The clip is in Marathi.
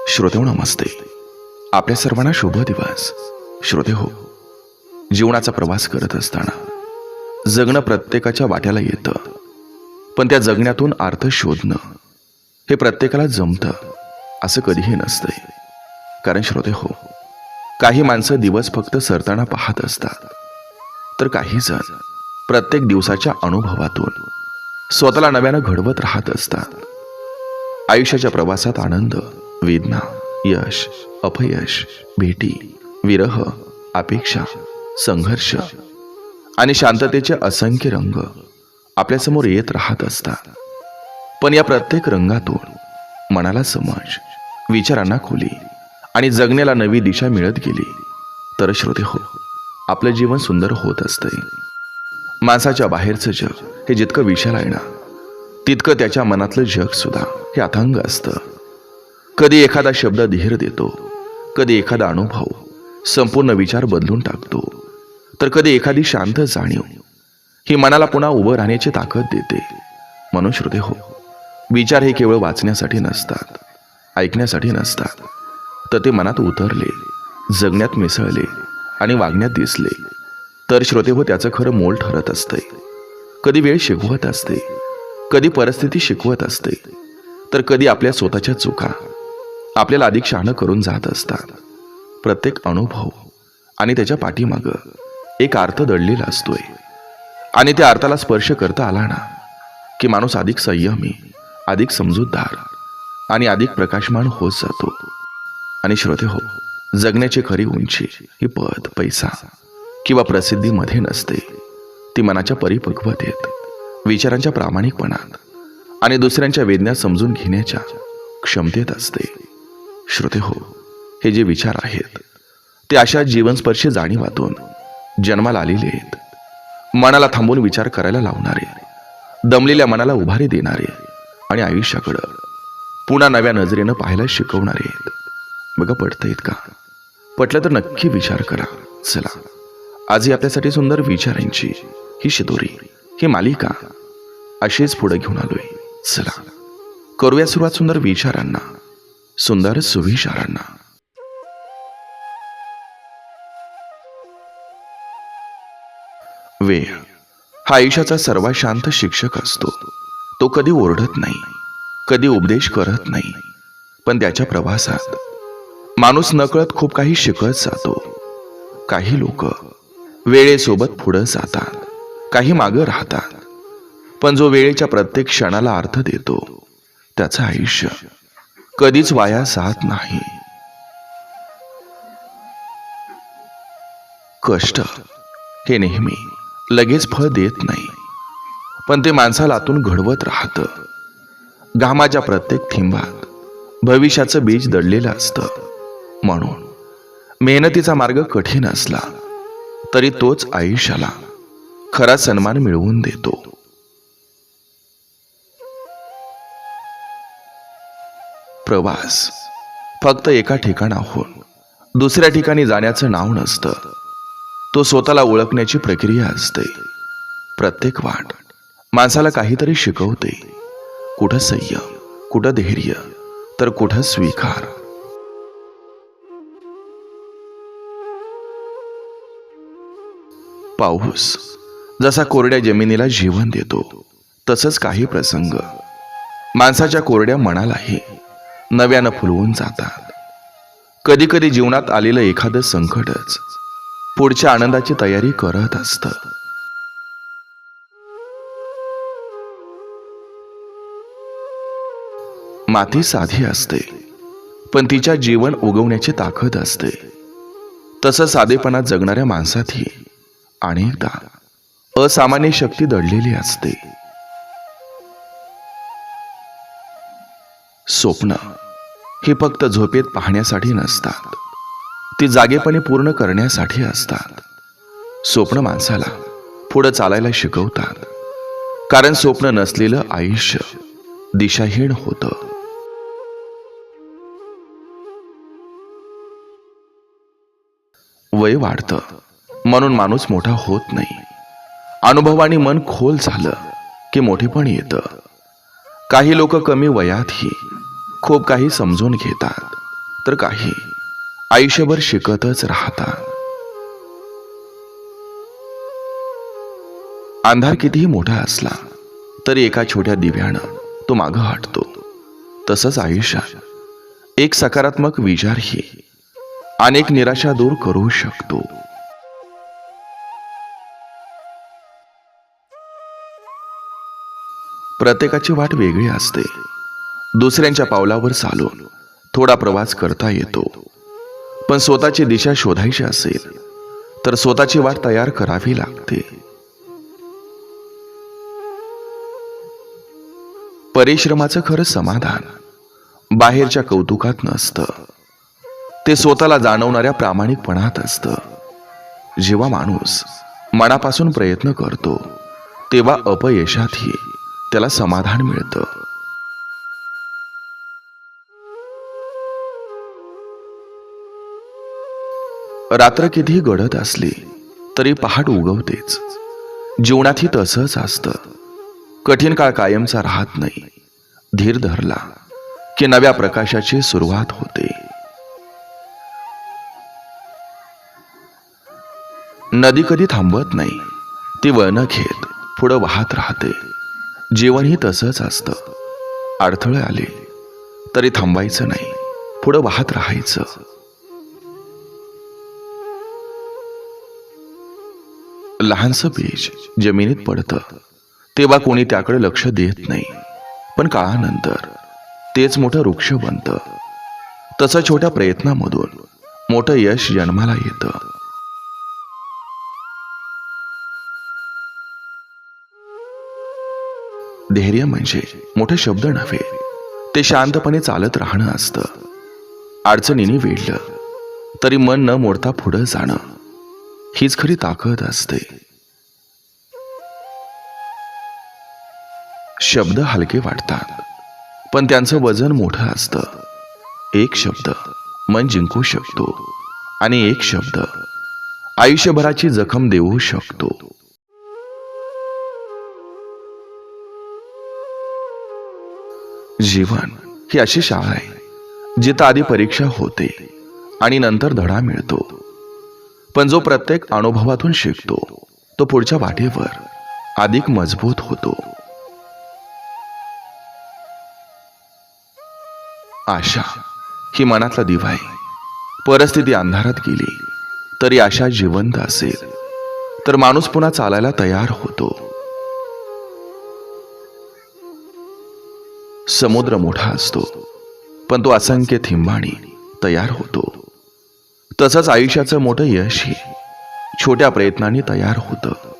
श्रोते हो नमस्ते. आपल्या सर्वांना शुभ दिवस. श्रोते हो, जीवनाचा प्रवास करत असताना जगणं प्रत्येकाच्या वाट्याला येतं, पण त्या जगण्यातून अर्थ शोधणं हे प्रत्येकाला जमतं असं कधीही नसतंय. कारण श्रोते हो, काही माणसं दिवस फक्त सरताना पाहत असतात, तर काही जण प्रत्येक दिवसाच्या अनुभवातून स्वतःला नव्यानं घडवत राहत असतात. आयुष्याच्या प्रवासात आनंद, वेदना, यश, अपयश, भेटी, विरह, अपेक्षा, संघर्ष आणि शांततेचे असंख्य रंग आपल्यासमोर येत राहत असतात. पण या प्रत्येक रंगातून मनाला समज, विचारांना खोली आणि जगण्याला नवी दिशा मिळत गेली तर श्रोते हो, आपलं जीवन सुंदर होत असतंय. माणसाच्या बाहेरचं जग हे जितकं विशाल आहे ना, तितकं त्याच्या मनातलं जग सुद्धा हे अथांग असतं. कधी एखादा शब्द धीर देतो, कधी एखादा अनुभव संपूर्ण विचार बदलून टाकतो, तर कधी एखादी शांत जाणीव ही मनाला पुन्हा उभं राहण्याची ताकद देते. म्हणून श्रोते हो, विचार हे केवळ वाचण्यासाठी नसतात, ऐकण्यासाठी नसतात, तर ते मनात उतरले, जगण्यात मिसळले आणि वागण्यात दिसले तर श्रोते हो, त्याचं खरं मोल ठरत असते. कधी वेळ शिकवत असते, कधी परिस्थिती शिकवत असते, तर कधी आपल्या स्वतःच्या चुका आपल्याला अधिक शहाणं करून जात असतात. प्रत्येक अनुभव आणि त्याच्या पाठीमागं एक अर्थ दडलेला असतोय, आणि त्या अर्थाला स्पर्श करता आला ना की माणूस अधिक संयमी, अधिक समजूतदार आणि अधिक प्रकाशमान होत जातो. आणि श्रोते हो, जगण्याची खरी उंची ही पद, पैसा किंवा प्रसिद्धीमध्ये नसते. ती मनाच्या परिपक्वतेत, विचारांच्या प्रामाणिकपणात आणि दुसऱ्यांच्या वेदना समजून घेण्याच्या क्षमतेत असते. श्रोते हो, हे जे विचार आहेत ते अशा जीवनस्पर्शी जाणीवातून जन्माला आलेले आहेत. मनाला थांबून विचार करायला लावणारे, दमलेल्या मनाला उभारी देणारे आणि आयुष्याकडं पुन्हा नव्या नजरेनं पाहायला शिकवणारे आहेत. बघा, पटतंयत का? पटलं तर नक्की विचार करा. चला, आजही आपल्यासाठी सुंदर विचारांची ही शिदोरी, ही मालिका अशीच पुढे घेऊन आलोय. चला, करूया सुरुवात सुंदर विचारांना, सुंदर सुविचारांना. वेळ हा आयुष्याचा सर्वात शांत शिक्षक असतो. तो कधी ओरडत नाही, कधी उपदेश करत नाही, पण त्याच्या प्रवासात माणूस नकळत खूप काही शिकत जातो. काही लोक वेळेसोबत पुढे जातात, काही मागं राहतात, पण जो वेळेच्या प्रत्येक क्षणाला अर्थ देतो त्याचं आयुष्य कधीच वाया जात नाही. कष्ट हे नेहमी लगेच फळ देत नाही, पण ते माणसाला आतून घडवत राहतं. घामाच्या प्रत्येक थेंबात भविष्याचं बीज दडलेलं असतं. म्हणून मेहनतीचा मार्ग कठीण असला तरी तोच आयुष्याला खरा सन्मान मिळवून देतो. प्रवास फक्त एका ठिकाणाहून दुसऱ्या ठिकाणी जाण्याचं नाव नसतं. तो स्वतःला ओळखण्याची प्रक्रिया असते. प्रत्येक वाट माणसाला काहीतरी शिकवते. कुठं संयम, कुठं धैर्य, तर कुठं स्वीकार. पाऊस जसा कोरड्या जमिनीला जीवन देतो, तसंच काही प्रसंग माणसाच्या कोरड्या मनालाही नव्यानं फुलवून जातात. कधी कधी जीवनात आलेलं एखादं संकटच पुढच्या आनंदाची तयारी करत असतं. माती साधी असते, पण तिच्या जीवन उगवण्याची ताकद असते. तसं साधेपणात जगणाऱ्या माणसातही अनेकदा असामान्य शक्ती दडलेली असते. स्वप्न ही फक्त झोपेत पाहण्यासाठी नसतात, ती जागेपणे पूर्ण करण्यासाठी असतात. स्वप्न माणसाला पुढे चालायला शिकवतात, कारण स्वप्न नसलेलं आयुष्य दिशाहीन होतं. वय वाढतं म्हणून माणूस मोठा होत नाही. अनुभवाने मन खोल झालं की मोठेपण येतं. काही लोक कमी वयातही खूप काही समजून घेतात, तर काही आयुष्यभर शिकतच राहतात. अंधार कितीही मोठा असला तरी एका छोट्या दिव्यानं तो मागं हटतो. तसंच आयुष्यात एक सकारात्मक विचारही अनेक निराशा दूर करू शकतो. प्रत्येकाची वाट वेगळी असते. दुसऱ्यांच्या पावलावर चालून थोडा प्रवास करता येतो, पण स्वतःची दिशा शोधायची असेल तर स्वतःची वाट तयार करावी लागते. परिश्रमाचं खरं समाधान बाहेरच्या कौतुकात नसतं, ते स्वतःला जाणवणाऱ्या प्रामाणिकपणात असतं. जेव्हा माणूस मनापासून प्रयत्न करतो तेव्हा अपयशातही त्याला समाधान मिळतं. रात्र कितीही गडद असली तरी पहाट उगवतेच. जीवनातही तसंच असतं. कठीण काळ कायमचा राहत नाही. धीर धरला की नव्या प्रकाशाची सुरुवात होते. नदी कधी थांबत नाही, ती वळणं घेत पुढं वाहत राहते. जीवनही तसंच असतं. अडथळे आले तरी थांबायचं नाही, पुढं वाहत राहायचं. लहानसं बीज जमिनीत पडतं तेव्हा कोणी त्याकडे लक्ष देत नाही, पण काळानंतर तेच मोठं वृक्ष बनतं. तसं छोट्या प्रयत्नामधून मोठं यश जन्माला येतं. धैर्य म्हणजे मोठे शब्द नव्हे, ते शांतपणे चालत राहणं असतं. अडचणीने वेढलं तरी मन न मोडता पुढं जाणं, हीच खरी ताकद असते. शब्द हलके वाटतात पण त्यांचं वजन मोठं असतं. एक शब्द मन जिंकू शकतो आणि एक शब्द आयुष्यभराची जखम देऊ शकतो. जीवन ही अशी शाळा आहे जिथं आधी परीक्षा होते आणि नंतर धडा मिळतो, पण जो प्रत्येक अनुभवातून शिकतो तो पुढच्या वाटेवर अधिक मजबूत होतो. आशा ही मनातला दिवा आहे. परिस्थिती अंधारात गेली तरी आशा जिवंत असेल तर माणूस पुन्हा चालायला तयार होतो. समुद्र मोठा असतो पण तो असंख्य थेंबांनी तयार होतो. तसंच आयुष्याचं मोठं यशही छोट्या प्रयत्नांनी तयार होतं.